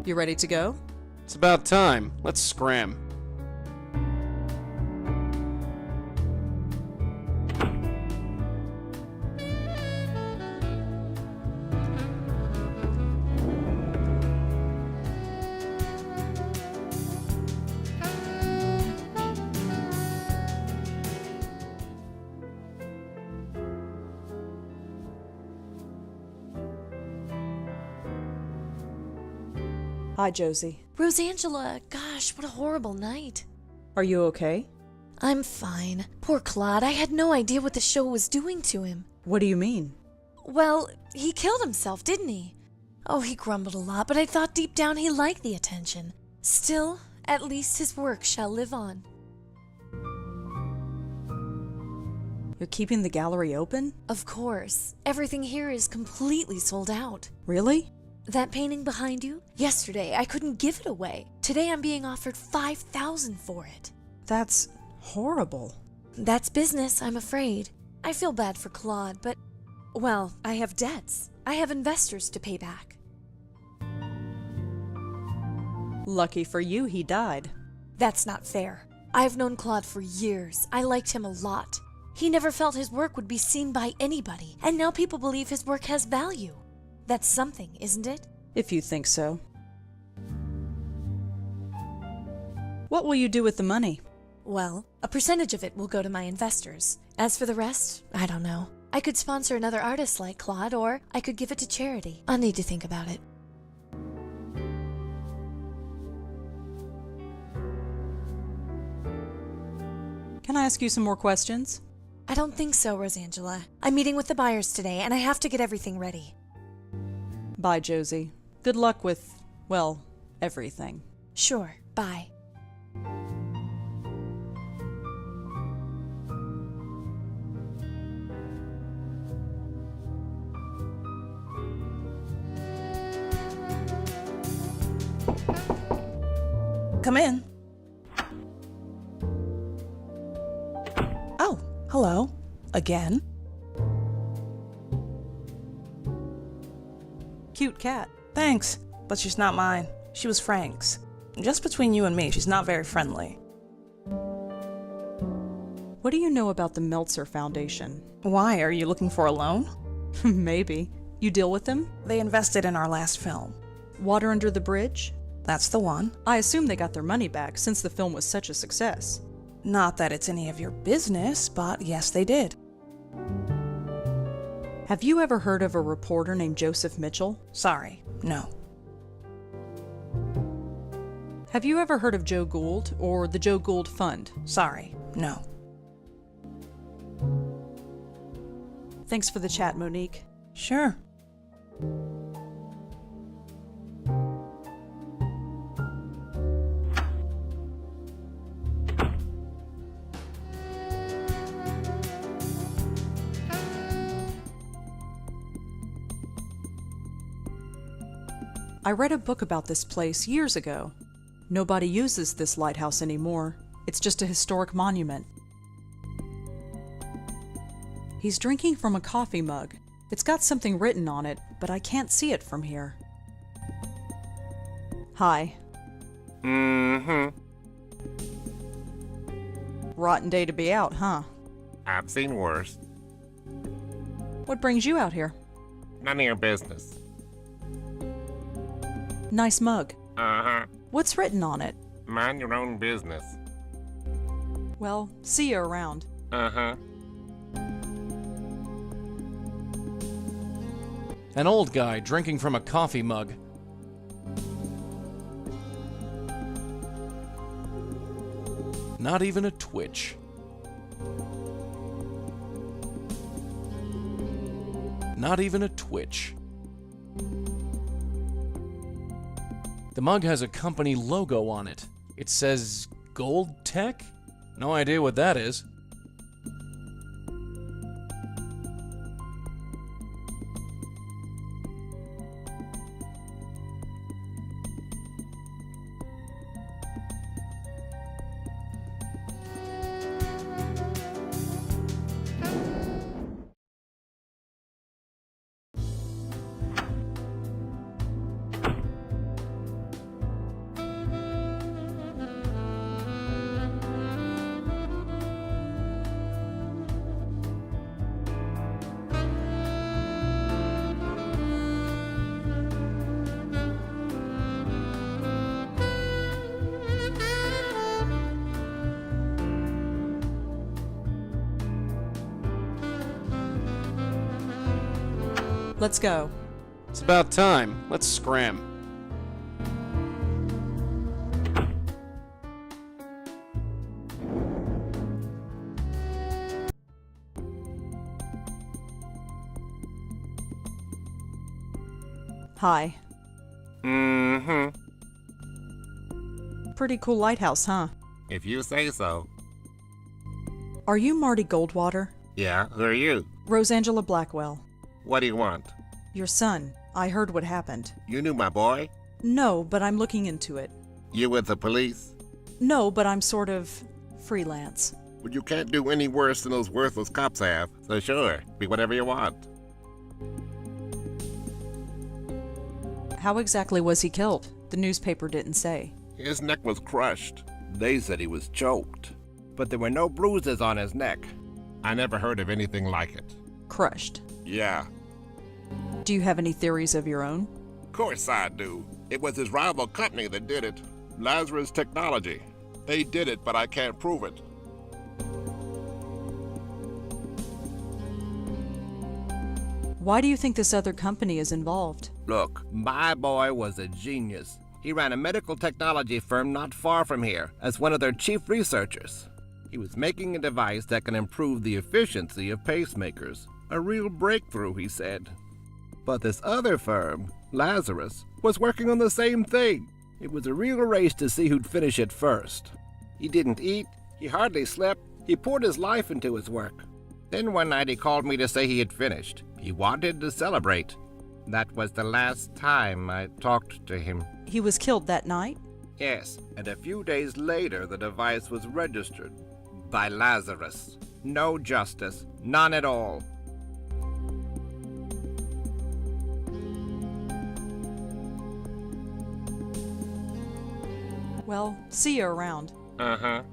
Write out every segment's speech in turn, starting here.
You ready to go? It's about time. Let's scram. Hi, Josie. Rosangela, gosh, what a horrible night. Are you okay? I'm fine. Poor Claude, I had no idea what the show was doing to him. What do you mean? Well, he killed himself, didn't he? Oh, he grumbled a lot, but I thought deep down he liked the attention. Still, at least his work shall live on. You're keeping the gallery open? Of course. Everything here is completely sold out. Really? That painting behind you? Yesterday, I couldn't give it away. Today, I'm being offered $5,000 for it. That's horrible. That's business, I'm afraid. I feel bad for Claude, but, well, I have debts. I have investors to pay back. Lucky for you, he died. That's not fair. I've known Claude for years. I liked him a lot. He never felt his work would be seen by anybody, and now people believe his work has value. That's something, isn't it? If you think so. What will you do with the money? Well, a percentage of it will go to my investors. As for the rest, I don't know. I could sponsor another artist like Claude, or I could give it to charity. I'll need to think about it. Can I ask you some more questions? I don't think so, Rosangela. I'm meeting with the buyers today, and I have to get everything ready. Bye, Josie. Good luck with, well, everything. Sure, bye. Come in. Oh, hello. Again. Cute cat. Thanks, but she's not mine. She was Frank's. Just between you and me, she's not very friendly. What do you know about the Meltzer Foundation? Why? Are you looking for a loan? Maybe. You deal with them? They invested in our last film. Water Under the Bridge? That's the one. I assume they got their money back since the film was such a success. Not that it's any of your business, but yes, they did. Have you ever heard of a reporter named Joseph Mitchell? Sorry, no. Have you ever heard of Joe Gould or the Joe Gould Fund? Sorry, no. Thanks for the chat, Monique. Sure. I read a book about this place years ago. Nobody uses this lighthouse anymore. It's just a historic monument. He's drinking from a coffee mug. It's got something written on it, but I can't see it from here. Hi. Mm-hmm. Rotten day to be out, huh? I've seen worse. What brings you out here? None of your business. Nice mug. Uh-huh. What's written on it? Mind your own business. Well, see you around. Uh-huh. An old guy drinking from a coffee mug. Not even a twitch. Not even a twitch. The mug has a company logo on it. It says Gold Tech? No idea what that is. Let's go. It's about time. Let's scram. Hi. Mm-hmm. Pretty cool lighthouse, huh? If you say so. Are you Marty Goldwater? Yeah, who are you? Rosangela Blackwell. What do you want? Your son. I heard what happened. You knew my boy? No, but I'm looking into it. You with the police? No, but I'm sort of freelance. Well, you can't do any worse than those worthless cops have. So sure, be whatever you want. How exactly was he killed? The newspaper didn't say. His neck was crushed. They said he was choked, but there were no bruises on his neck. I never heard of anything like it. Crushed. Yeah, Do you have any theories of your own? of course I do. It was his rival company that did it. Lazarus Technology. They did it, but I can't prove it. Why do you think this other company is involved? Look, my boy was a genius. He ran a medical technology firm not far from here as one of their chief researchers. He was making a device that can improve the efficiency of pacemakers. A real breakthrough, he said. But this other firm, Lazarus, was working on the same thing. It was a real race to see who'd finish it first. He didn't eat, he hardly slept, he poured his life into his work. Then one night he called me to say he had finished. He wanted to celebrate. That was the last time I talked to him. He was killed that night? Yes, and a few days later the device was registered by Lazarus. No justice, none at all. Well, see you around. Uh-huh.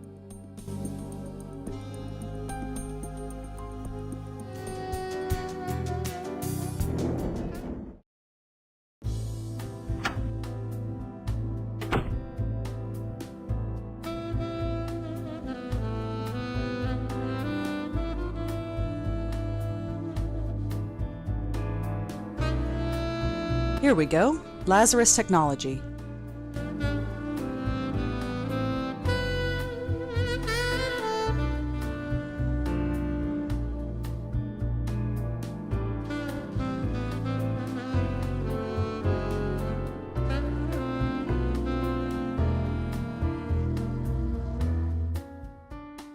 Here we go. Lazarus Technology.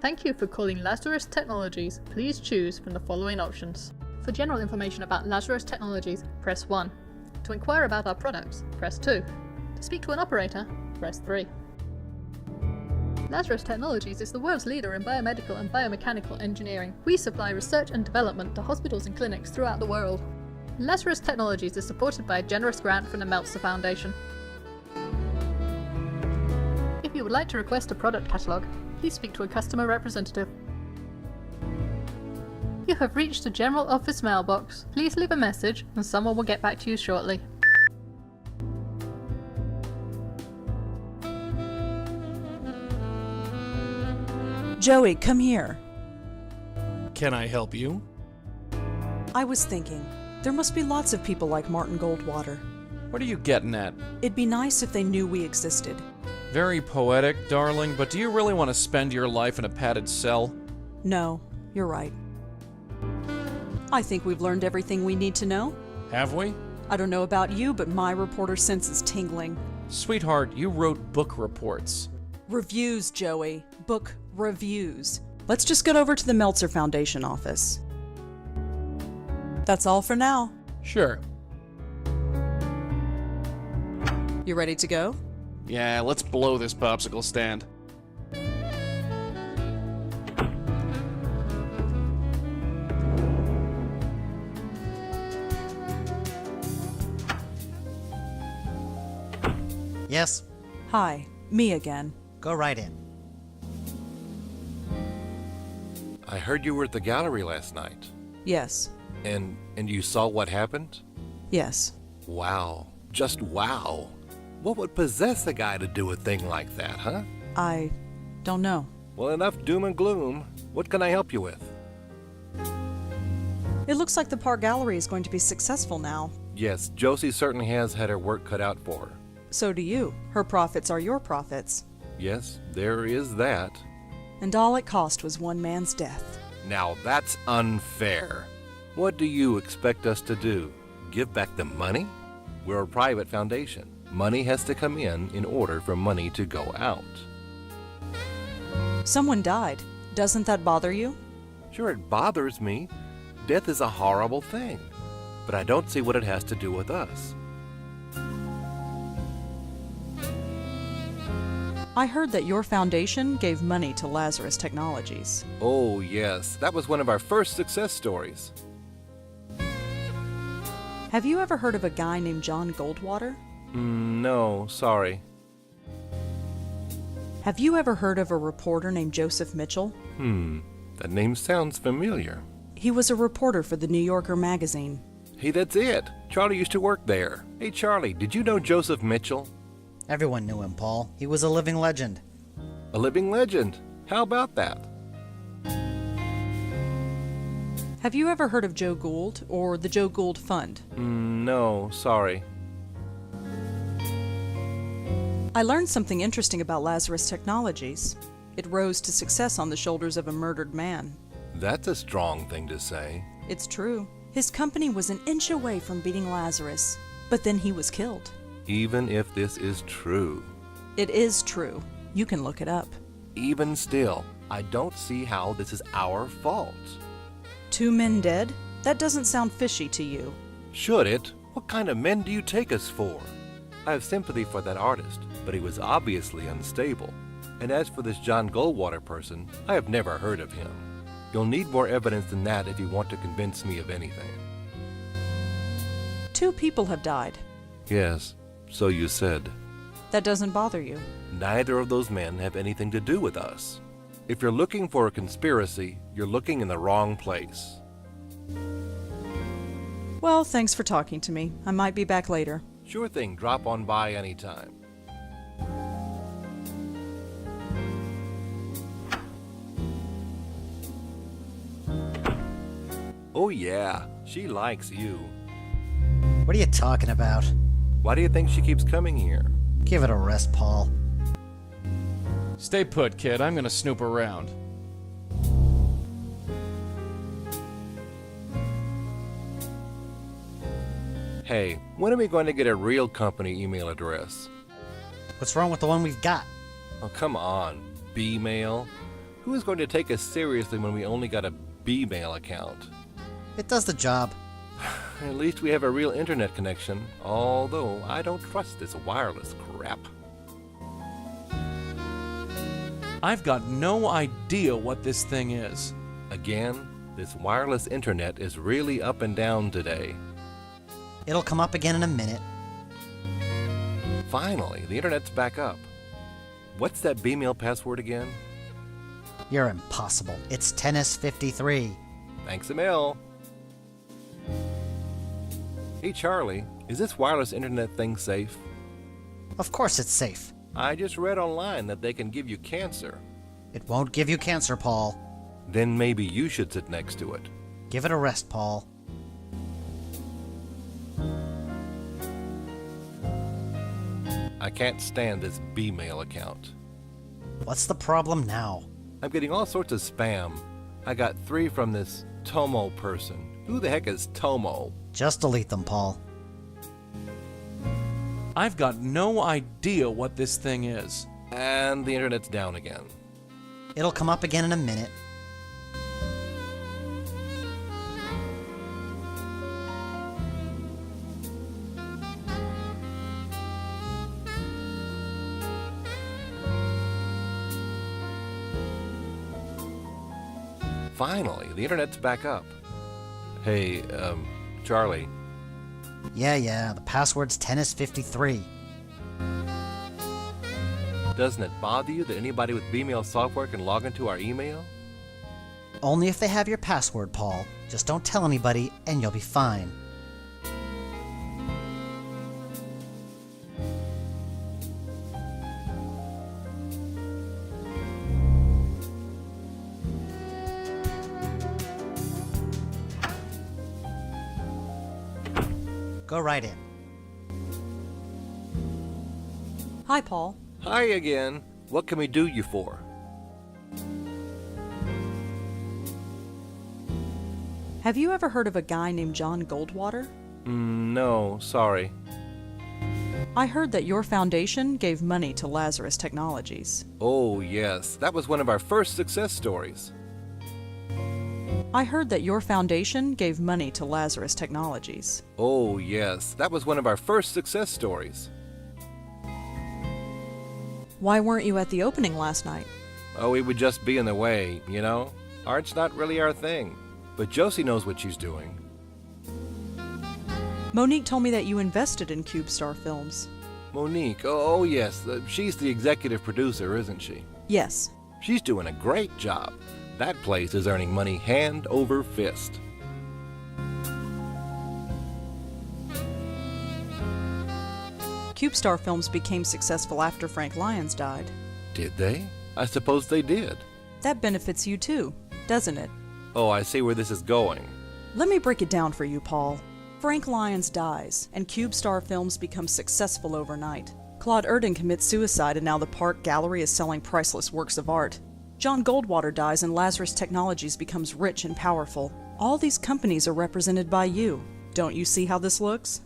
Thank you for calling Lazarus Technologies. Please choose from the following options. For general information about Lazarus Technologies, press 1. To inquire about our products, press 2. To speak to an operator, press 3. Lazarus Technologies is the world's leader in biomedical and biomechanical engineering. We supply research and development to hospitals and clinics throughout the world. Lazarus Technologies is supported by a generous grant from the Meltzer Foundation. If you would like to request a product catalogue, please speak to a customer representative. You have reached the General Office mailbox. Please leave a message and someone will get back to you shortly. Joey, come here. Can I help you? I was thinking, there must be lots of people like Martin Goldwater. What are you getting at? It'd be nice if they knew we existed. Very poetic, darling, but do you really want to spend your life in a padded cell? No, you're right. I think we've learned everything we need to know. Have we? I don't know about you, but my reporter sense is tingling. Sweetheart, you wrote book reports. Reviews, Joey. Book reviews. Let's just get over to the Meltzer Foundation office. That's all for now. Sure. You ready to go? Yeah, let's blow this popsicle stand. Yes, Hi, me again. go right in. I heard you were at the gallery last night. Yes. And you saw what happened? Yes. Wow. Just wow. What would possess a guy to do a thing like that, huh? I don't know. Well, enough doom and gloom. What can I help you with? It looks like the Park Gallery is going to be successful now. Yes, Josie certainly has had her work cut out for her. So do you. Her profits are your profits. Yes, there is that. And all it cost was one man's death. Now that's unfair. What do you expect us to do? Give back the money? We're a private foundation. Money has to come in order for money to go out. Someone died. Doesn't that bother you? Sure, it bothers me. Death is a horrible thing. But I don't see what it has to do with us. I heard that your foundation gave money to Lazarus Technologies. Oh, yes. That was one of our first success stories. Have you ever heard of a guy named John Goldwater? No, sorry. Have you ever heard of a reporter named Joseph Mitchell? That name sounds familiar. He was a reporter for the New Yorker magazine. Hey, that's it. Charlie used to work there. Hey, Charlie, did you know Joseph Mitchell? Everyone knew him, Paul. He was a living legend. A living legend. How about that? Have you ever heard of Joe Gould or the Joe Gould Fund? No, sorry. I learned something interesting about Lazarus Technologies. It rose to success on the shoulders of a murdered man. That's a strong thing to say. It's true. His company was an inch away from beating Lazarus, but then he was killed. Even if this is true. It is true. You can look it up. Even still, I don't see how this is our fault. 2 men dead? That doesn't sound fishy to you. Should it? What kind of men do you take us for? I have sympathy for that artist, but he was obviously unstable. And as for this John Goldwater person, I have never heard of him. You'll need more evidence than that if you want to convince me of anything. 2 people have died. Yes, so you said. That doesn't bother you. Neither of those men have anything to do with us. If you're looking for a conspiracy, you're looking in the wrong place. Well, thanks for talking to me. I might be back later. Sure thing, drop on by anytime. Oh yeah, she likes you. What are you talking about? Why do you think she keeps coming here? Give it a rest, Paul. Stay put, kid. I'm gonna snoop around. Hey, when are we going to get a real company email address? What's wrong with the one we've got? Oh, come on, B-mail. Who is going to take us seriously when we only got a B-mail account? It does the job. At least we have a real internet connection, although I don't trust this wireless crap. I've got no idea what this thing is. Again, this wireless internet is really up and down today. It'll come up again in a minute. Finally, the internet's back up. What's that B-mail password again? You're impossible. It's tennis53. Thanks a mil. Hey Charlie, is this wireless internet thing safe? Of course it's safe. I just read online that they can give you cancer. It won't give you cancer, Paul. Then maybe you should sit next to it. Give it a rest, Paul. I can't stand this B-mail account. What's the problem now? I'm getting all sorts of spam. I got 3 from this Tomo person. Who the heck is Tomo? Just delete them, Paul. I've got no idea what this thing is. And the internet's down again. It'll come up again in a minute. Finally, the internet's back up. Hey, Charlie. Yeah, the password's tennis53. Doesn't it bother you that anybody with B-mail software can log into our email? Only if they have your password, Paul. Just don't tell anybody, and you'll be fine. Go right in. Hi, Paul. Hi again. What can we do you for? Have you ever heard of a guy named John Goldwater? No, sorry. I heard that your foundation gave money to Lazarus Technologies. Oh, yes. That was one of our first success stories. I heard that your foundation gave money to Lazarus Technologies. Oh, yes. That was one of our first success stories. Why weren't you at the opening last night? Oh, we would just be in the way, you know? Art's not really our thing. But Josie knows what she's doing. Monique told me that you invested in CubeStar Films. Monique, oh yes, she's the executive producer, isn't she? Yes. She's doing a great job. That place is earning money hand over fist. CubeStar Films became successful after Frank Lyons died. Did they? I suppose they did. That benefits you too, doesn't it? Oh, I see where this is going. Let me break it down for you, Paul. Frank Lyons dies, and CubeStar Films becomes successful overnight. Claude Erdin commits suicide, and now the Park Gallery is selling priceless works of art. John Goldwater dies, and Lazarus Technologies becomes rich and powerful. All these companies are represented by you. Don't you see how this looks?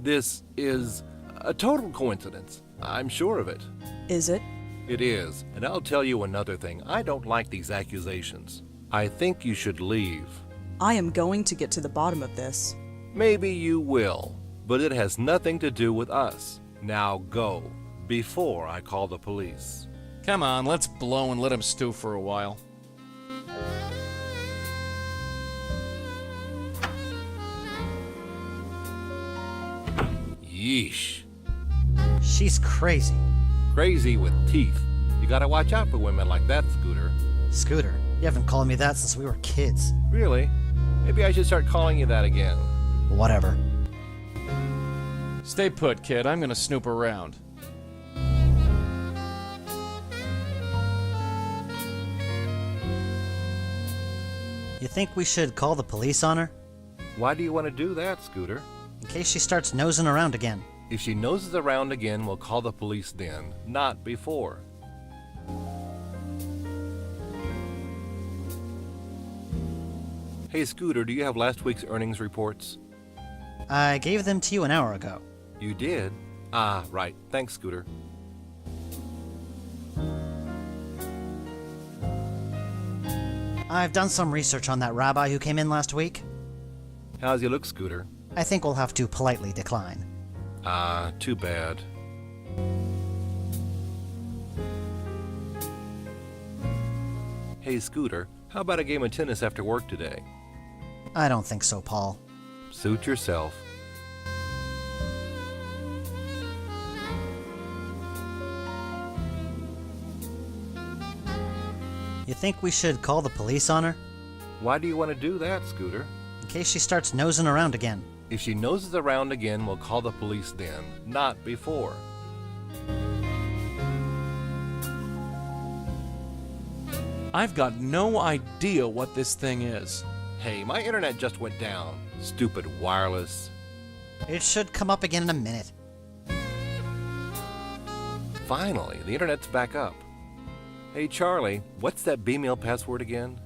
This is a total coincidence. I'm sure of it. Is it? It is. And I'll tell you another thing. I don't like these accusations. I think you should leave. I am going to get to the bottom of this. Maybe you will, but it has nothing to do with us. Now go, before I call the police. Come on, let's blow and let him stew for a while. Yeesh. She's crazy. Crazy with teeth. You gotta watch out for women like that, Scooter. Scooter, you haven't called me that since we were kids. Really? Maybe I should start calling you that again. Whatever. Stay put, kid. I'm gonna snoop around. You think we should call the police on her? Why do you want to do that, Scooter? In case she starts nosing around again. If she noses around again, we'll call the police then, not before. Hey, Scooter, do you have last week's earnings reports? I gave them to you an hour ago. You did? Ah, right. Thanks, Scooter. I've done some research on that rabbi who came in last week. How's he look, Scooter? I think we'll have to politely decline. Ah, too bad. Hey, Scooter, how about a game of tennis after work today? I don't think so, Paul. Suit yourself. You think we should call the police on her? Why do you want to do that, Scooter? In case she starts nosing around again. If she noses around again, we'll call the police then, not before. I've got no idea what this thing is. Hey, my internet just went down. Stupid wireless. It should come up again in a minute. Finally, the internet's back up. Hey, Charlie, what's that B-mail password again?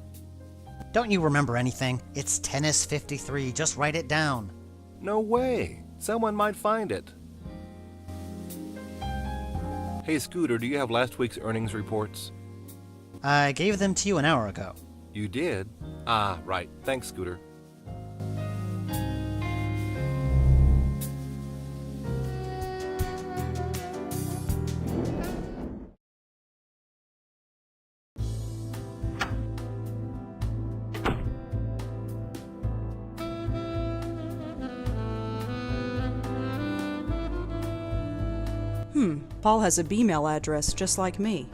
Don't you remember anything? It's tennis53. Just write it down. No way. Someone might find it. Hey, Scooter, do you have last week's earnings reports? I gave them to you an hour ago. You did? Ah, right. Thanks, Scooter. Paul has a B-mail address just like me.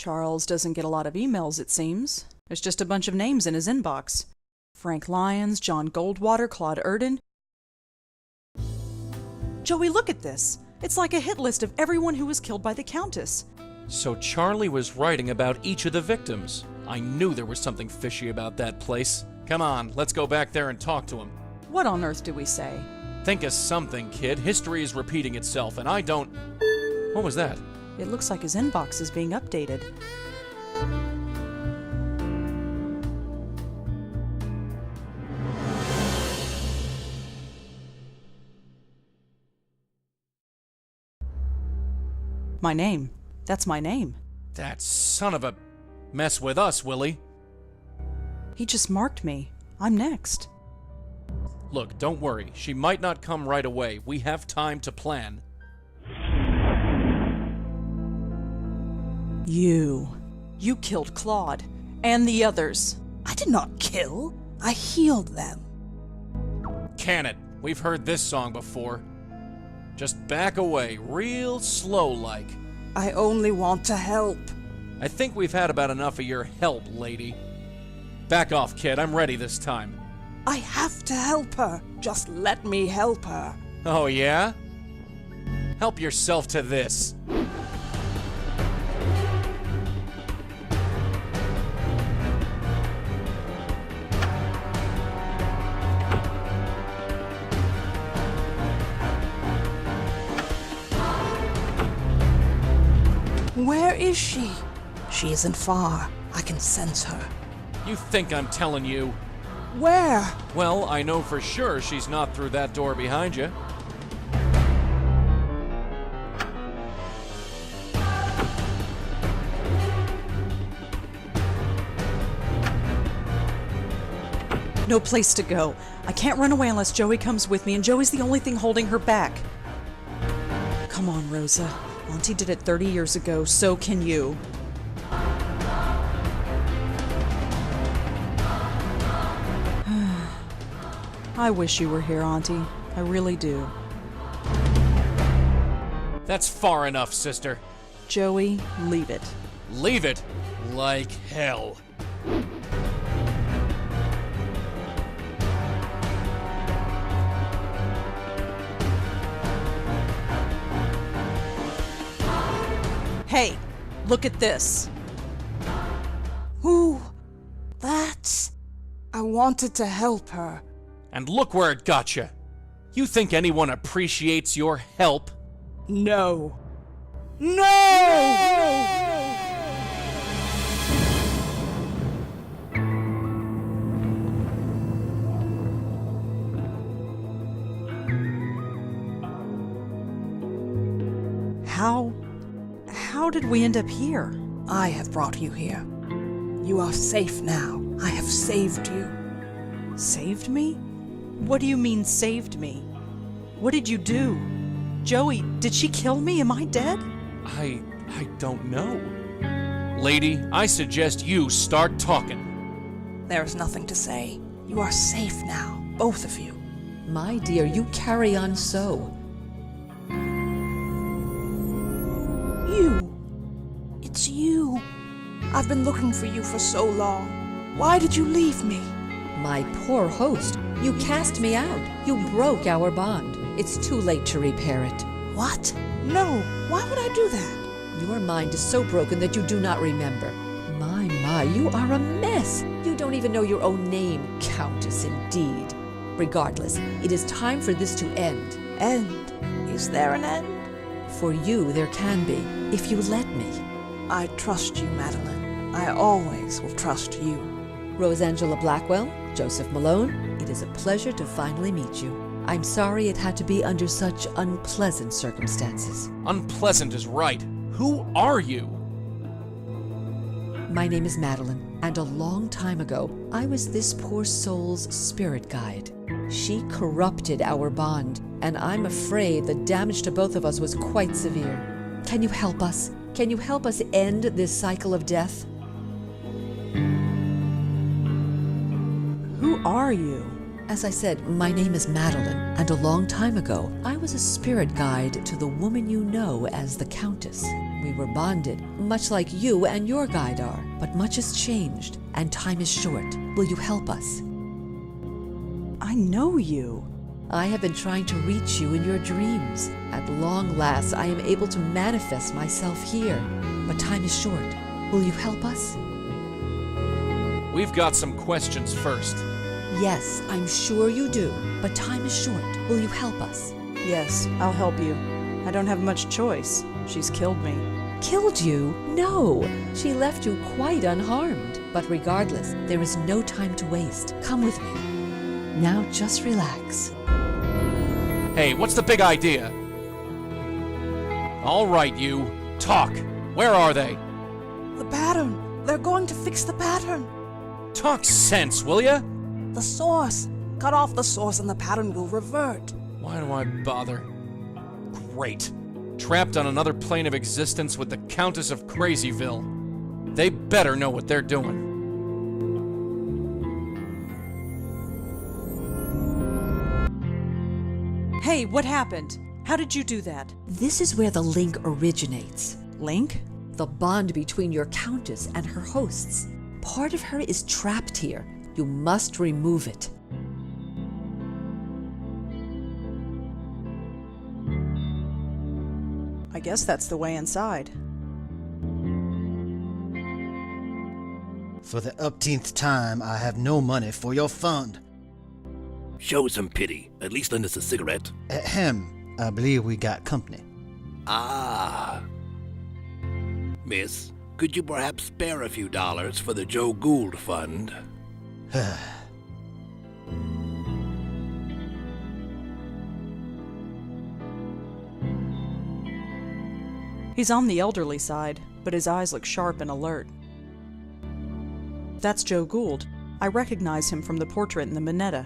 Charles doesn't get a lot of emails, it seems. There's just a bunch of names in his inbox. Frank Lyons, John Goldwater, Claude Erden. Joey, look at this. It's like a hit list of everyone who was killed by the Countess. So Charlie was writing about each of the victims. I knew there was something fishy about that place. Come on, let's go back there and talk to him. What on earth do we say? Think of something, kid. History is repeating itself, and I don't... What was that? It looks like his inbox is being updated. My name. That's my name. That son of a... Mess with us, Willie. He just marked me. I'm next. Look, don't worry. She might not come right away. We have time to plan. You killed Claude. And the others. I did not kill. I healed them. Can it? We've heard this song before. Just back away, real slow-like. I only want to help. I think we've had about enough of your help, lady. Back off, kid. I'm ready this time. I have to help her. Just let me help her. Oh, yeah? Help yourself to this. Where is she? She isn't far. I can sense her. You think I'm telling you? Where? Well, I know for sure she's not through that door behind you. No place to go. I can't run away unless Joey comes with me, and Joey's the only thing holding her back. Come on, Rosa. Auntie did it 30 years ago, so can you. I wish you were here, Auntie. I really do. That's far enough, sister. Joey, leave it. Leave it? Like hell. Hey, look at this. Who? That's... I wanted to help her. And look where it got you. You think anyone appreciates your help? No. No! How did we end up here? I have brought you here. You are safe now. I have saved you. Saved me? What do you mean, saved me? What did you do? Joey, did she kill me? Am I dead? I don't know. Lady, I suggest you start talking. There is nothing to say. You are safe now, both of you. My dear, you carry on so. You. It's you. I've been looking for you for so long. Why did you leave me? My poor host, you cast me out. You broke our bond. It's too late to repair it. What? No. Why would I do that? Your mind is so broken that you do not remember. My, you are a mess. You don't even know your own name, Countess, indeed. Regardless, it is time for this to end. End? Is there an end? For you, there can be, if you let me. I trust you, Madeline. I always will trust you. Rosangela Blackwell, Joseph Mallone, it is a pleasure to finally meet you. I'm sorry it had to be under such unpleasant circumstances. Unpleasant is right. Who are you? My name is Madeline, and a long time ago, I was this poor soul's spirit guide. She corrupted our bond, and I'm afraid the damage to both of us was quite severe. Can you help us? Can you help us end this cycle of death? Who are you? As I said, my name is Madeline, and a long time ago, I was a spirit guide to the woman you know as the Countess. We were bonded, much like you and your guide are. But much has changed, and time is short. Will you help us? I know you. I have been trying to reach you in your dreams. At long last, I am able to manifest myself here. But time is short. Will you help us? We've got some questions first. Yes, I'm sure you do. But time is short. Will you help us? Yes, I'll help you. I don't have much choice. She's killed me. Killed you? No. She left you quite unharmed. But regardless, there is no time to waste. Come with me. Now just relax. Hey, what's the big idea? All right, you. Talk. Where are they? The pattern. They're going to fix the pattern. Talk sense, will ya? The source. Cut off the source and the pattern will revert. Why do I bother? Great. Trapped on another plane of existence with the Countess of Crazyville. They better know what they're doing. Hey, what happened? How did you do that? This is where the link originates. Link? The bond between your Countess and her hosts. Part of her is trapped here. You must remove it. I guess that's the way inside. For the upteenth time, I have no money for your fund. Show some pity. At least lend us a cigarette. Ahem. I believe we got company. Ah. Miss, could you perhaps spare a few dollars for the Joe Gould Fund? He's on the elderly side, but his eyes look sharp and alert. That's Joe Gould. I recognize him from the portrait in the Minetta.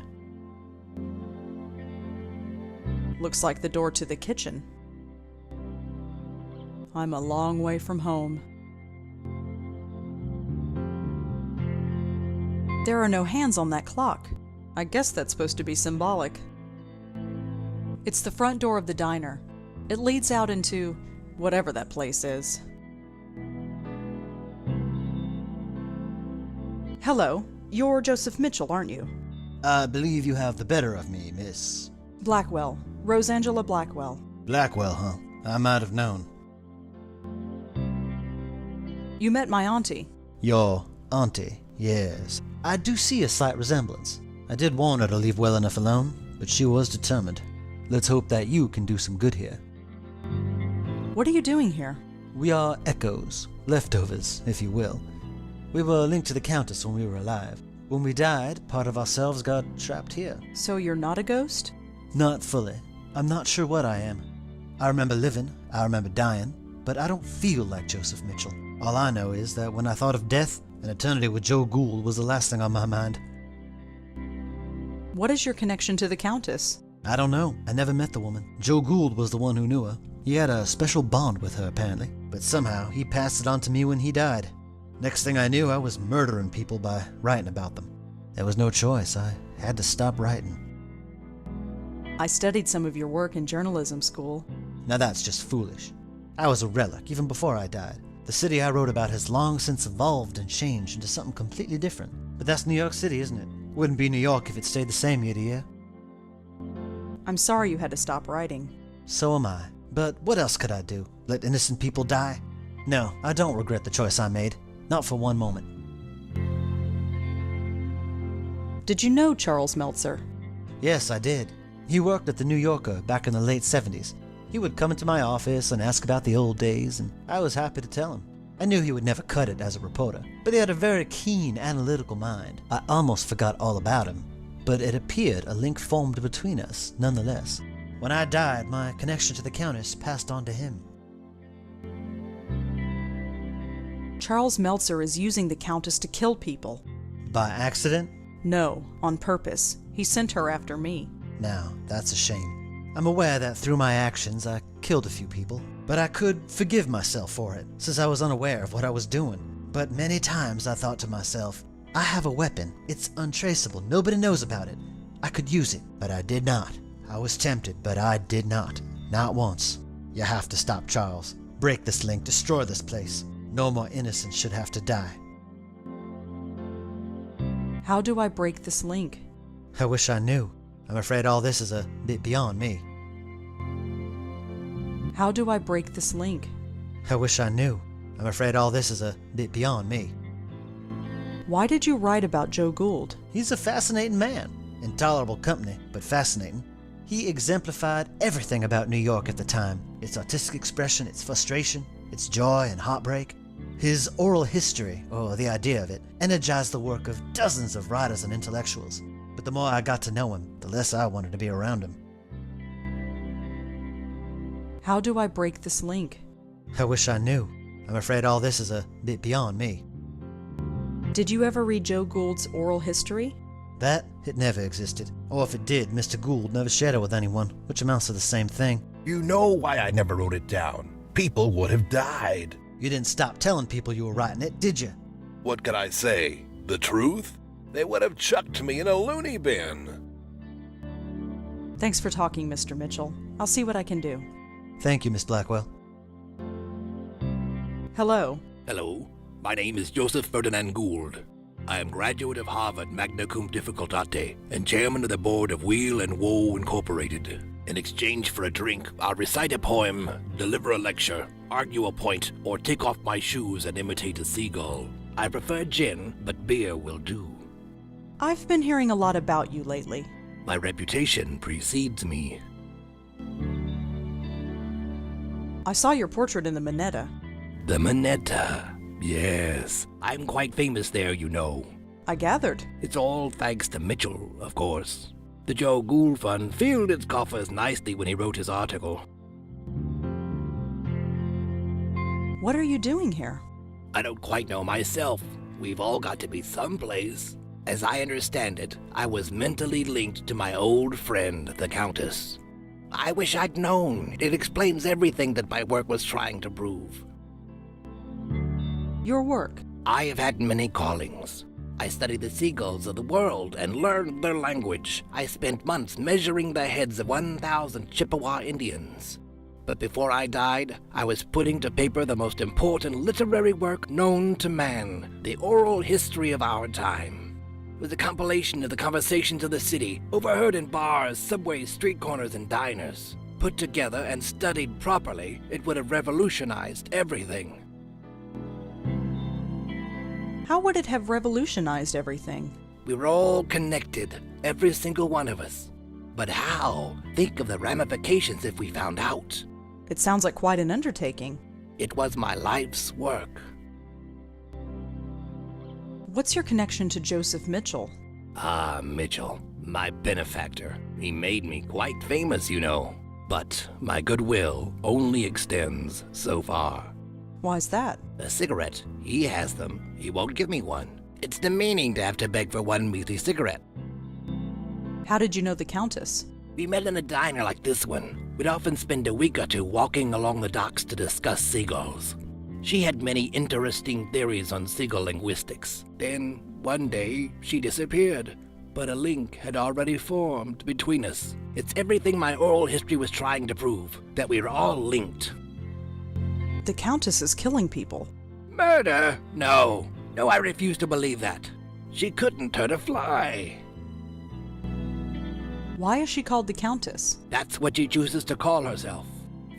Looks like the door to the kitchen. I'm a long way from home. There are no hands on that clock. I guess that's supposed to be symbolic. It's the front door of the diner. It leads out into whatever that place is. Hello, you're Joseph Mitchell, aren't you? I believe you have the better of me, Miss Blackwell. Rosangela Blackwell. Blackwell, huh? I might have known. You met my auntie. Your auntie, yes. I do see a slight resemblance. I did warn her to leave well enough alone, but she was determined. Let's hope that you can do some good here. What are you doing here? We are echoes, leftovers, if you will. We were linked to the Countess when we were alive. When we died, part of ourselves got trapped here. So you're not a ghost? Not fully. I'm not sure what I am. I remember living, I remember dying, but I don't feel like Joseph Mitchell. All I know is that when I thought of death, an eternity with Joe Gould was the last thing on my mind. What is your connection to the Countess? I don't know. I never met the woman. Joe Gould was the one who knew her. He had a special bond with her, apparently. But somehow, he passed it on to me when he died. Next thing I knew, I was murdering people by writing about them. There was no choice. I had to stop writing. I studied some of your work in journalism school. Now that's just foolish. I was a relic, even before I died. The city I wrote about has long since evolved and changed into something completely different. But that's New York City, isn't it? Wouldn't be New York if it stayed the same year to year. I'm sorry you had to stop writing. So am I. But what else could I do? Let innocent people die? No, I don't regret the choice I made. Not for one moment. Did you know Charles Meltzer? Yes, I did. He worked at the New Yorker back in the late 70s. He would come into my office and ask about the old days, and I was happy to tell him. I knew he would never cut it as a reporter, but he had a very keen, analytical mind. I almost forgot all about him, but it appeared a link formed between us, nonetheless. When I died, my connection to the Countess passed on to him. Charles Meltzer is using the Countess to kill people. By accident? No, on purpose. He sent her after me. Now, that's a shame. I'm aware that through my actions I killed a few people, but I could forgive myself for it, since I was unaware of what I was doing. But many times I thought to myself, I have a weapon. It's untraceable. Nobody knows about it. I could use it, but I did not. I was tempted, but I did not. Not once. You have to stop Charles. Break this link, destroy this place. No more innocents should have to die. How do I break this link? I wish I knew. I'm afraid all this is a bit beyond me. How do I break this link? I wish I knew. I'm afraid all this is a bit beyond me. Why did you write about Joe Gould? He's a fascinating man. Intolerable company, but fascinating. He exemplified everything about New York at the time. Its artistic expression, its frustration, its joy and heartbreak. His oral history, or the idea of it, energized the work of dozens of writers and intellectuals. But the more I got to know him, the less I wanted to be around him. How do I break this link? I wish I knew. I'm afraid all this is a bit beyond me. Did you ever read Joe Gould's oral history? That, it never existed. Or if it did, Mr. Gould never shared it with anyone, which amounts to the same thing. You know why I never wrote it down. People would have died. You didn't stop telling people you were writing it, did you? What could I say? The truth? They would have chucked me in a loony bin. Thanks for talking, Mr. Mitchell. I'll see what I can do. Thank you, Miss Blackwell. Hello. Hello. My name is Joseph Ferdinand Gould. I am graduate of Harvard magna cum difficultate and chairman of the board of Wheel and Woe Incorporated. In exchange for a drink, I'll recite a poem, deliver a lecture, argue a point, or take off my shoes and imitate a seagull. I prefer gin, but beer will do. I've been hearing a lot about you lately. My reputation precedes me. I saw your portrait in the Minetta. The Minetta. Yes, I'm quite famous there, you know. I gathered. It's all thanks to Mitchell, of course. The Joe Gould Fund filled its coffers nicely when he wrote his article. What are you doing here? I don't quite know myself. We've all got to be someplace. As I understand it, I was mentally linked to my old friend, the Countess. I wish I'd known. It explains everything that my work was trying to prove. Your work? I have had many callings. I studied the seagulls of the world and learned their language. I spent months measuring the heads of 1,000 Chippewa Indians. But before I died, I was putting to paper the most important literary work known to man, the oral history of our time. It was a compilation of the conversations of the city, overheard in bars, subways, street corners, and diners. Put together and studied properly, it would have revolutionized everything. How would it have revolutionized everything? We were all connected, every single one of us. But how? Think of the ramifications if we found out. It sounds like quite an undertaking. It was my life's work. What's your connection to Joseph Mitchell? Ah, Mitchell, my benefactor. He made me quite famous, you know. But my goodwill only extends so far. Why's that? A cigarette. He has them. He won't give me one. It's demeaning to have to beg for one measly cigarette. How did you know the Countess? We met in a diner like this one. We'd often spend a week or two walking along the docks to discuss seagulls. She had many interesting theories on seagull linguistics. Then, one day, she disappeared. But a link had already formed between us. It's everything my oral history was trying to prove, that we were all linked. The Countess is killing people. Murder? No. No, I refuse to believe that. She couldn't hurt a fly. Why is she called the Countess? That's what she chooses to call herself.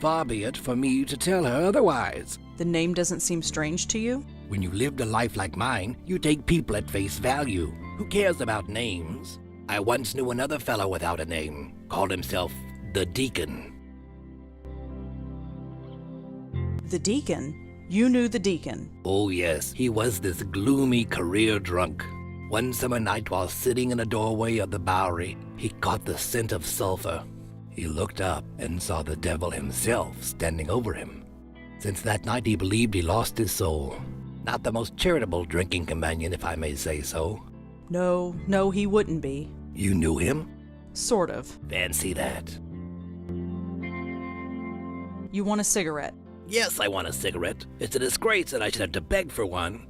Far be it for me to tell her otherwise. The name doesn't seem strange to you? When you lived a life like mine, you take people at face value. Who cares about names? I once knew another fellow without a name. Called himself the Deacon. The Deacon? You knew the Deacon? Oh yes, he was this gloomy career drunk. One summer night while sitting in a doorway of the Bowery, he caught the scent of sulfur. He looked up and saw the devil himself standing over him. Since that night he believed he lost his soul. Not the most charitable drinking companion, if I may say so. No, he wouldn't be. You knew him? Sort of. Fancy that. You want a cigarette? Yes, I want a cigarette. It's a disgrace that I should have to beg for one.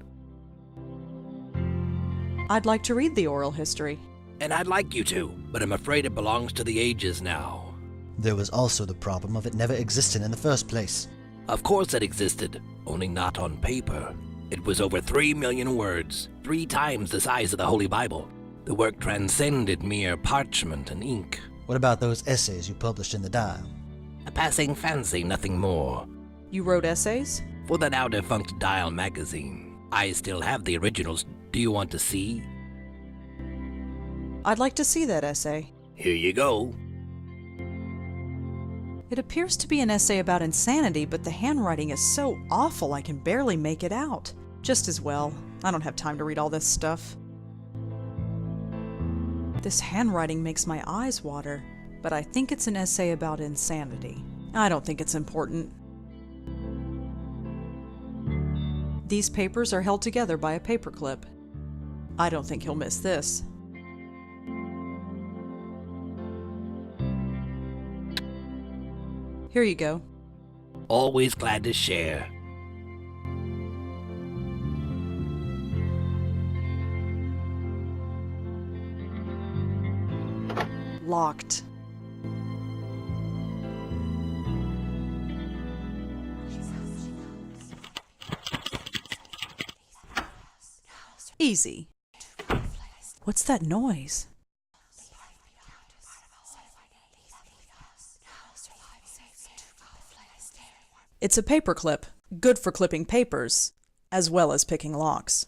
I'd like to read the oral history. And I'd like you to, but I'm afraid it belongs to the ages now. There was also the problem of it never existing in the first place. Of course it existed, only not on paper. It was over 3 million words, 3 times the size of the Holy Bible. The work transcended mere parchment and ink. What about those essays you published in the Dial? A passing fancy, nothing more. You wrote essays? For the now-defunct Dial magazine. I still have the originals. Do you want to see? I'd like to see that essay. Here you go. It appears to be an essay about insanity, but the handwriting is so awful I can barely make it out. Just as well. I don't have time to read all this stuff. This handwriting makes my eyes water, but I think it's an essay about insanity. I don't think it's important. These papers are held together by a paperclip. I don't think he'll miss this. Here you go. Always glad to share. Locked. Easy. What's that noise? It's a paperclip, good for clipping papers, as well as picking locks.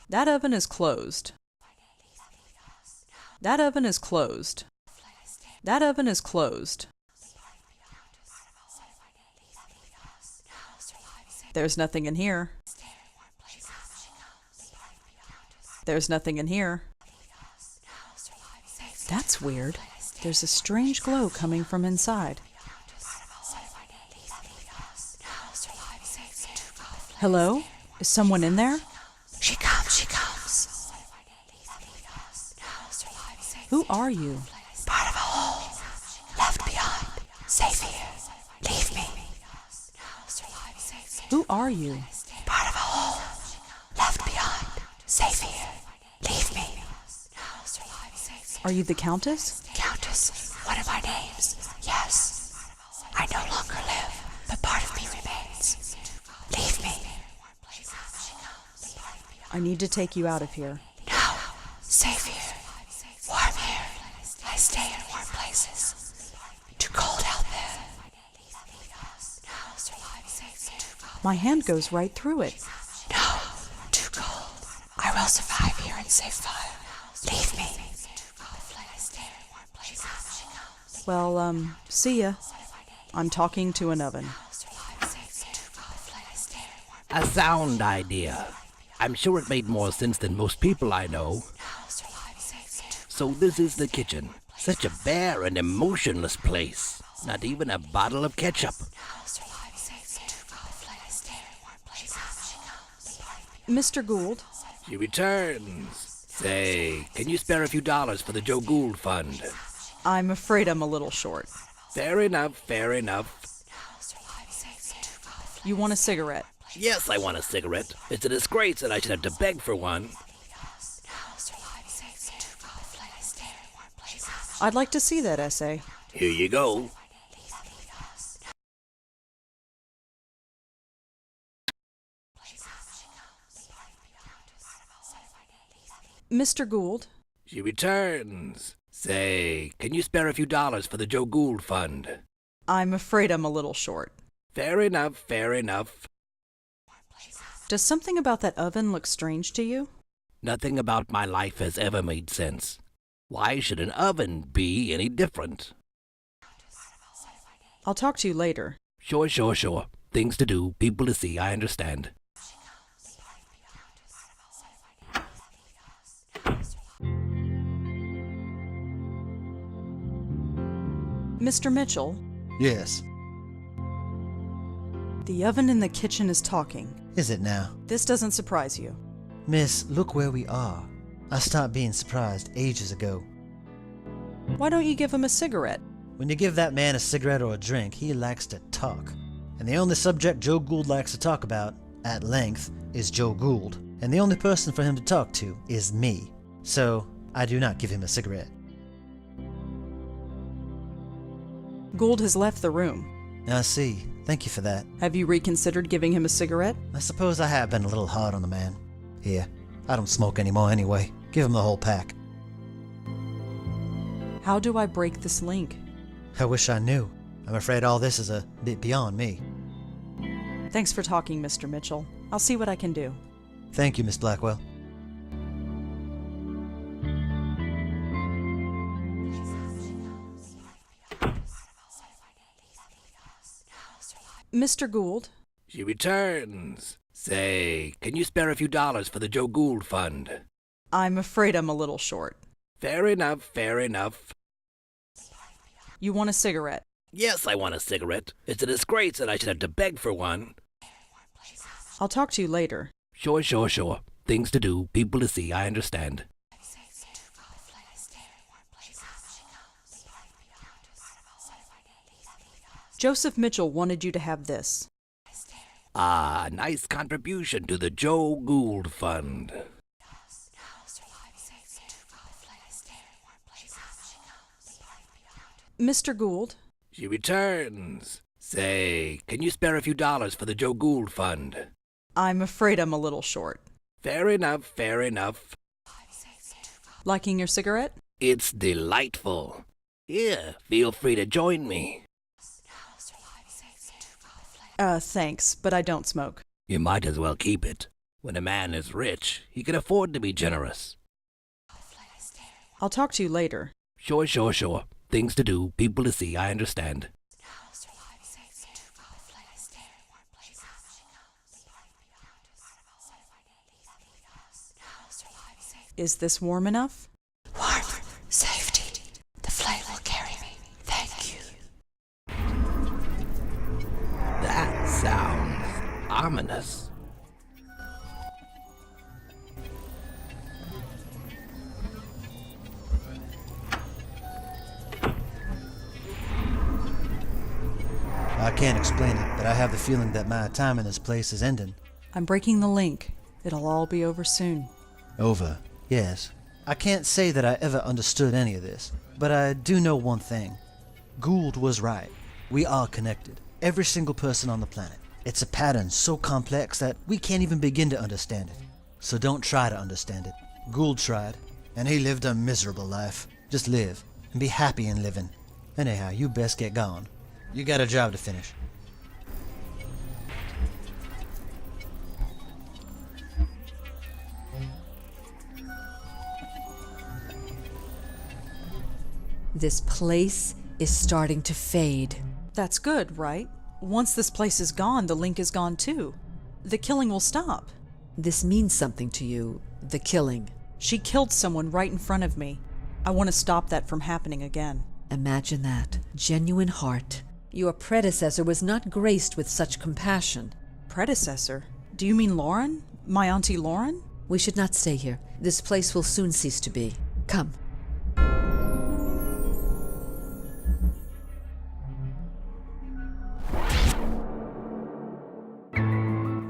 That oven is closed. That oven is closed. That oven is closed. There's nothing in here. There's nothing in here. That's weird. There's a strange glow coming from inside. Hello? Is someone in there? She comes, she comes. Who are you? Part of a whole. Left behind. Safe here. Leave me. Who are you? Part of a whole. Left behind. Safe here. Leave me. Are you the Countess? Countess, one of my names. Yes. I no longer live, but part of me remains. Leave me. I need to take you out of here. No. Safe here. Warm here. I stay in warm places. Too cold out there. My hand goes right through it. No. Too cold. I will survive here and save fire. Leave me. Well, see ya. I'm talking to an oven. A sound idea. I'm sure it made more sense than most people I know. So this is the kitchen. Such a bare and emotionless place. Not even a bottle of ketchup. Mr. Gould? She returns. Say, can you spare a few dollars for the Joe Gould Fund? I'm afraid I'm a little short. Fair enough, fair enough. You want a cigarette? Yes, I want a cigarette. It's a disgrace that I should have to beg for one. I'd like to see that essay. Here you go. Mr. Gould? She returns. Say, can you spare a few dollars for the Joe Gould Fund? I'm afraid I'm a little short. Fair enough, fair enough. Does something about that oven look strange to you? Nothing about my life has ever made sense. Why should an oven be any different? I'll talk to you later. Sure. Things to do, people to see, I understand. Mr. Mitchell? Yes. The oven in the kitchen is talking. Is it now? This doesn't surprise you. Miss, look where we are. I stopped being surprised ages ago. Why don't you give him a cigarette? When you give that man a cigarette or a drink, he likes to talk. And the only subject Joe Gould likes to talk about, at length, is Joe Gould. and the only person for him to talk to is me. So, I do not give him a cigarette. Gould has left the room. I see. Thank you for that. Have you reconsidered giving him a cigarette? I suppose I have been a little hard on the man. Here, I don't smoke anymore anyway. Give him the whole pack. How do I break this link? I wish I knew. I'm afraid all this is a bit beyond me. Thanks for talking, Mr. Mitchell. I'll see what I can do. Thank you, Miss Blackwell. Mr. Gould? She returns. Say, can you spare a few dollars for the Joe Gould Fund? I'm afraid I'm a little short. Fair enough, fair enough. You want a cigarette? Yes, I want a cigarette. It's a disgrace that I should have to beg for one. I'll talk to you later. Sure. Things to do, people to see, I understand. Joseph Mitchell wanted you to have this. Ah, nice contribution to the Joe Gould Fund. Mr. Gould? She returns. Say, can you spare a few dollars for the Joe Gould Fund? I'm afraid I'm a little short. Fair enough, fair enough. Liking your cigarette? It's delightful. Here, feel free to join me. Thanks, but I don't smoke. You might as well keep it. When a man is rich, he can afford to be generous. I'll talk to you later. Sure. Things to do, people to see, I understand. Is this warm enough? Warm. Safety. The flame will carry me. Thank you. That sounds ominous. I can't explain it, but I have the feeling that my time in this place is ending. I'm breaking the link. It'll all be over soon. Over, yes. I can't say that I ever understood any of this, but I do know one thing. Gould was right. We are connected. Every single person on the planet. It's a pattern so complex that we can't even begin to understand it. So don't try to understand it. Gould tried, and he lived a miserable life. Just live, and be happy in living. Anyhow, you best get going. You got a job to finish. This place is starting to fade. That's good, right? Once this place is gone, the link is gone too. The killing will stop. This means something to you, the killing. She killed someone right in front of me. I want to stop that from happening again. Imagine that. Genuine heart. Your predecessor was not graced with such compassion. Predecessor? Do you mean Lauren? My Auntie Lauren? We should not stay here. This place will soon cease to be. Come.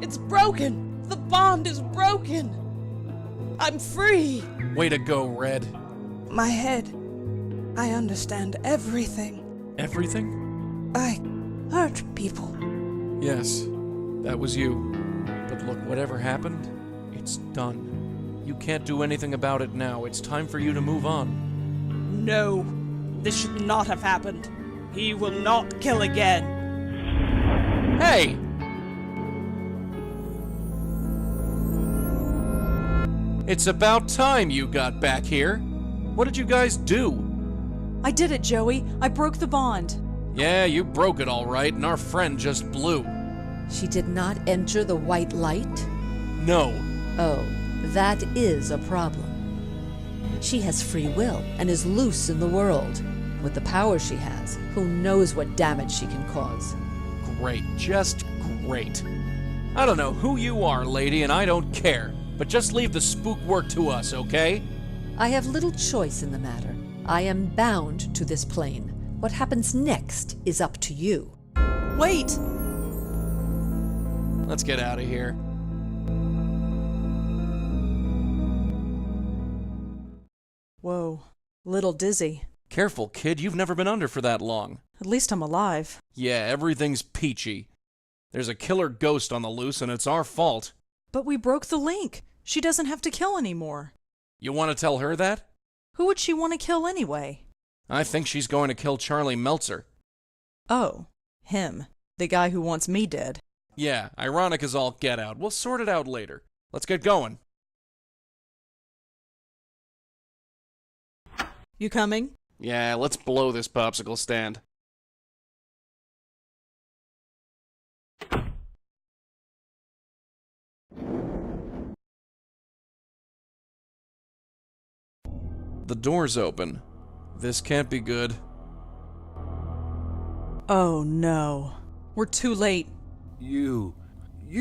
It's broken! The bond is broken! I'm free! Way to go, Red. My head. I understand everything. Everything? I hurt people. Yes, that was you. But look, whatever happened, it's done. You can't do anything about it now. It's time for you to move on. No, this should not have happened. He will not kill again. Hey! It's about time you got back here. What did you guys do? I did it, Joey. I broke the bond. Yeah, you broke it all right, and our friend just blew. She did not enter the white light? No. Oh, that is a problem. She has free will and is loose in the world. With the power she has, who knows what damage she can cause. Great, just great. I don't know who you are, lady, and I don't care. But just leave the spook work to us, okay? I have little choice in the matter. I am bound to this plane. What happens next is up to you. Wait! Let's get out of here. Little dizzy. Careful, kid, you've never been under for that long. At least I'm alive. Yeah, everything's peachy. There's a killer ghost on the loose, and it's our fault. But we broke the link. She doesn't have to kill anymore. You want to tell her that? Who would she want to kill anyway? I think she's going to kill Charlie Meltzer. Oh, him. The guy who wants me dead. Yeah, ironic as all get out. We'll sort it out later. Let's get going. You coming? Yeah, let's blow this popsicle stand. The door's open. This can't be good. Oh no. We're too late. You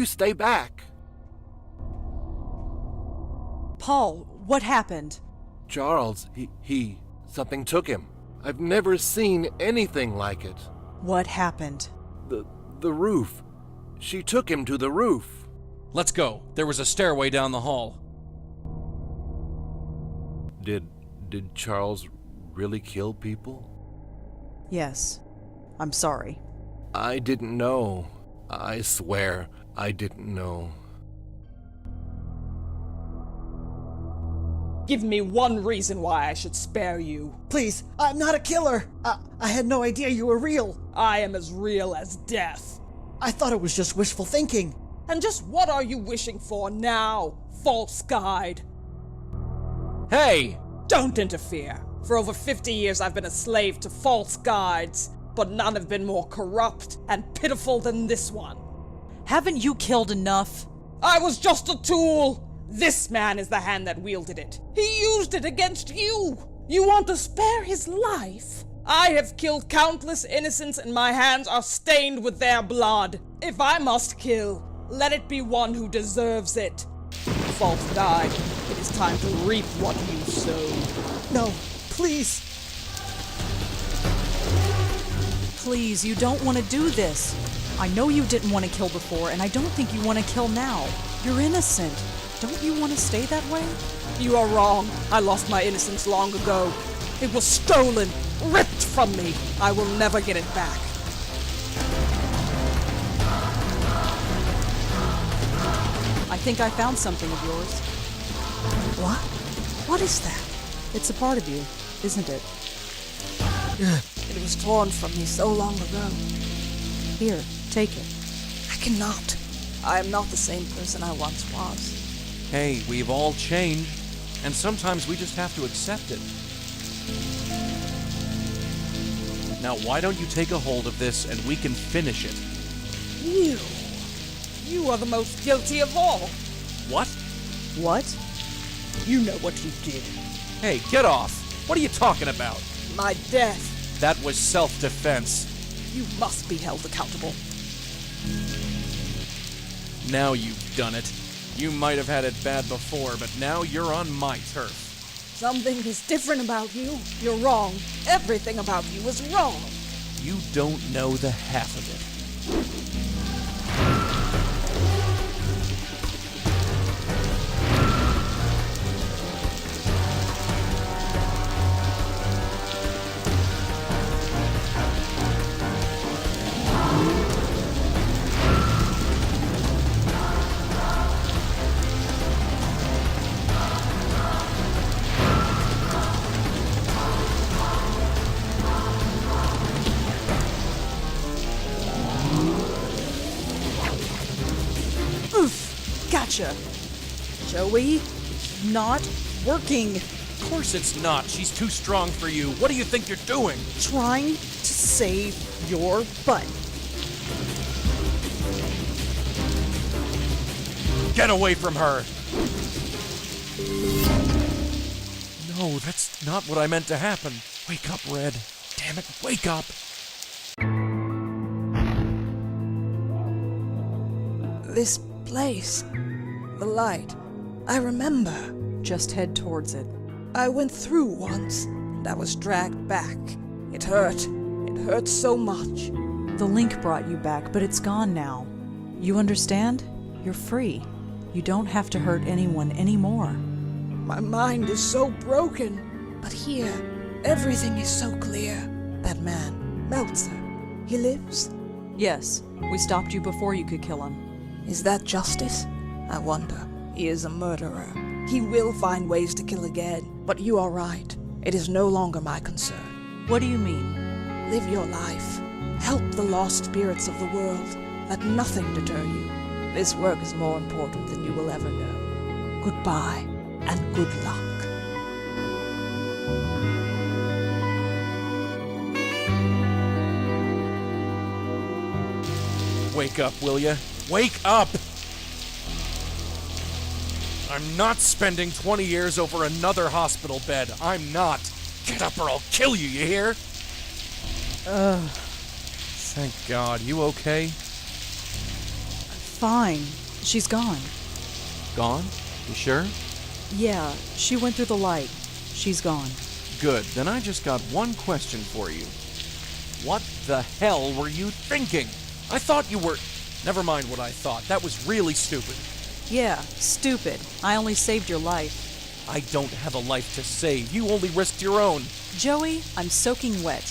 stay back. Paul, what happened? Charles, something took him. I've never seen anything like it. What happened? The roof. She took him to the roof. Let's go. There was a stairway down the hall. Did Charles really kill people? Yes. I'm sorry. I didn't know. I swear I didn't know. Give me one reason why I should spare you. Please, I'm not a killer. I had no idea you were real. I am as real as death. I thought it was just wishful thinking. And just what are you wishing for now, false guide? Hey! Don't interfere. For over 50 years I've been a slave to false guides, but none have been more corrupt and pitiful than this one. Haven't you killed enough? I was just a tool. This man is the hand that wielded it. He used it against you. You want to spare his life? I have killed countless innocents and my hands are stained with their blood. If I must kill, let it be one who deserves it. False guide, it is time to reap what you sowed. No, please. Please, you don't want to do this. I know you didn't want to kill before, and I don't think you want to kill now. You're innocent. Don't you want to stay that way? You are wrong. I lost my innocence long ago. It was stolen, ripped from me. I will never get it back. I think I found something of yours. What? What is that? It's a part of you, isn't it? It was torn from me so long ago. Here, take it. I cannot. I am not the same person I once was. Hey, we've all changed, and sometimes we just have to accept it. Now, why don't you take a hold of this and we can finish it? You are the most guilty of all. What? What? You know what you did. Hey, get off! What are you talking about? My death. That was self-defense. You must be held accountable. Now you've done it. You might have had it bad before, but now you're on my turf. Something is different about you. You're wrong. Everything about you is wrong. You don't know the half of it. Gotcha. Joey, not working. Of course it's not. She's too strong for you. What do you think you're doing? Trying to save your butt. Get away from her! No, that's not what I meant to happen. Wake up, Red. Damn it, wake up! This place. The light. I remember. Just head towards it. I went through once, and I was dragged back. It hurt. It hurt so much. The link brought you back, but it's gone now. You understand? You're free. You don't have to hurt anyone anymore. My mind is so broken. But here, everything is so clear. That man, Meltzer, he lives? Yes, we stopped you before you could kill him. Is that justice? I wonder. He is a murderer. He will find ways to kill again. But you are right. It is no longer my concern. What do you mean? Live your life. Help the lost spirits of the world. Let nothing deter you. This work is more important than you will ever know. Goodbye, and good luck. Wake up, will ya? Wake up! I'm not spending 20 years over another hospital bed. I'm not. Get up or I'll kill you, you hear? Thank God. You okay? Fine. She's gone. Gone? You sure? Yeah, she went through the light. She's gone. Good. Then I just got one question for you. What the hell were you thinking? I thought you were... Never mind what I thought. That was really stupid. Yeah, stupid. I only saved your life. I don't have a life to save. You only risked your own. Joey, I'm soaking wet.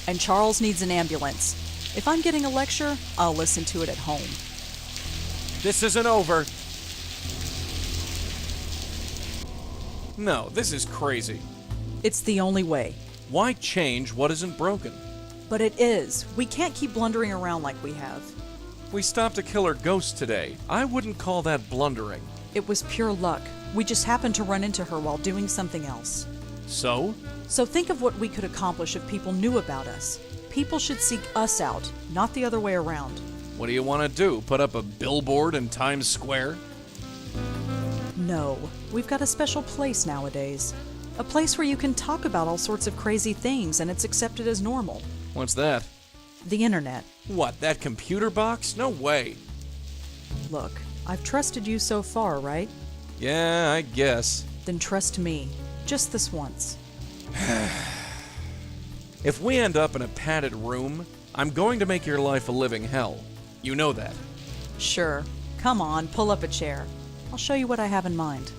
And Charles needs an ambulance. If I'm getting a lecture, I'll listen to it at home. This isn't over. No, this is crazy. It's the only way. Why change what isn't broken? But it is. We can't keep blundering around like we have. We stopped a killer ghost today. I wouldn't call that blundering. It was pure luck. We just happened to run into her while doing something else. So? So think of what we could accomplish if people knew about us. People should seek us out, not the other way around. What do you want to do? Put up a billboard in Times Square? No. We've got a special place nowadays. A place where you can talk about all sorts of crazy things and it's accepted as normal. What's that? The internet. What, that computer box? No way. Look, I've trusted you so far, right? Yeah, I guess. Then trust me. Just this once. If we end up in a padded room, I'm going to make your life a living hell. You know that. Sure. Come on, pull up a chair. I'll show you what I have in mind.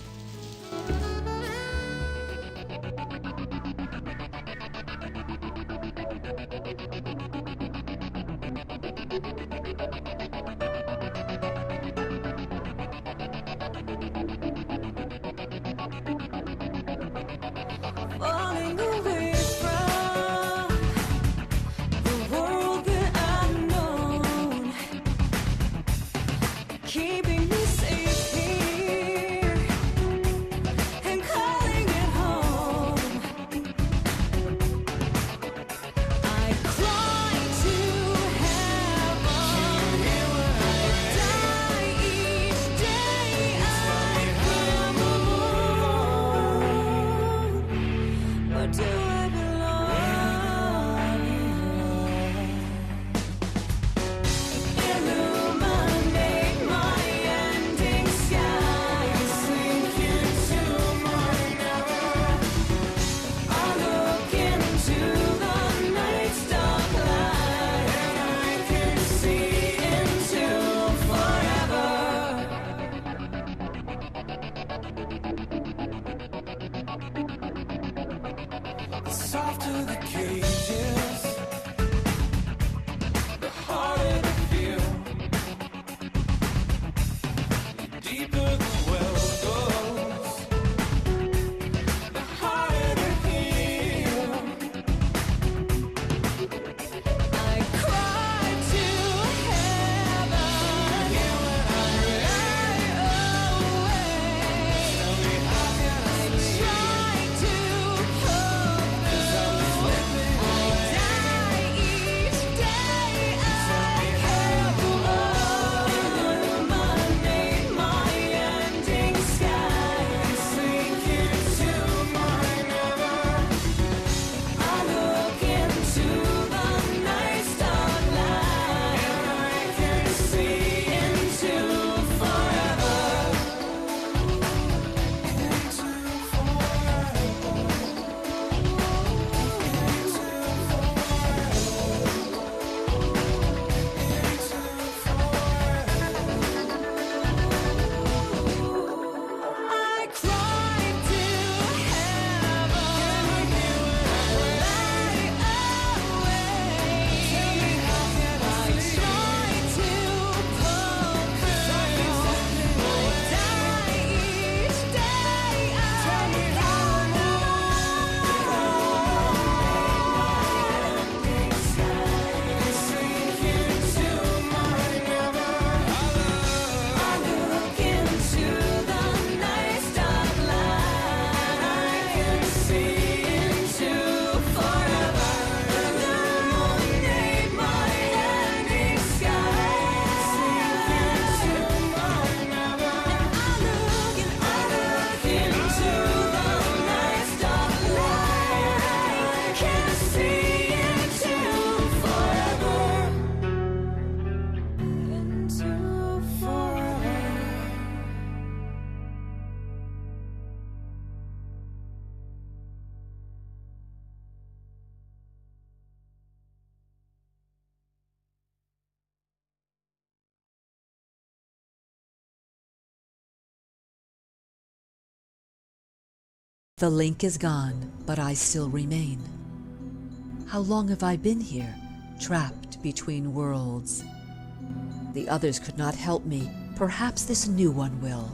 Falling away from the world that I've known, keeping me safe here and calling it home. I cry to heaven, die each day I come alone. Where do I belong? Illuminate my ending sky, sink into my mirror. I look into the night's dark light, and I can see into forever. The softer the cages, the harder to feel. The deeper the well goes, the harder to heal. I cry to heaven, right away. I try to hope. Illuminate my The link is gone, but I still remain. How long have I been here, trapped between worlds? The others could not help me. Perhaps this new one will.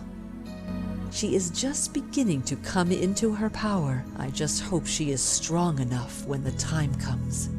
She is just beginning to come into her power. I just hope she is strong enough when the time comes.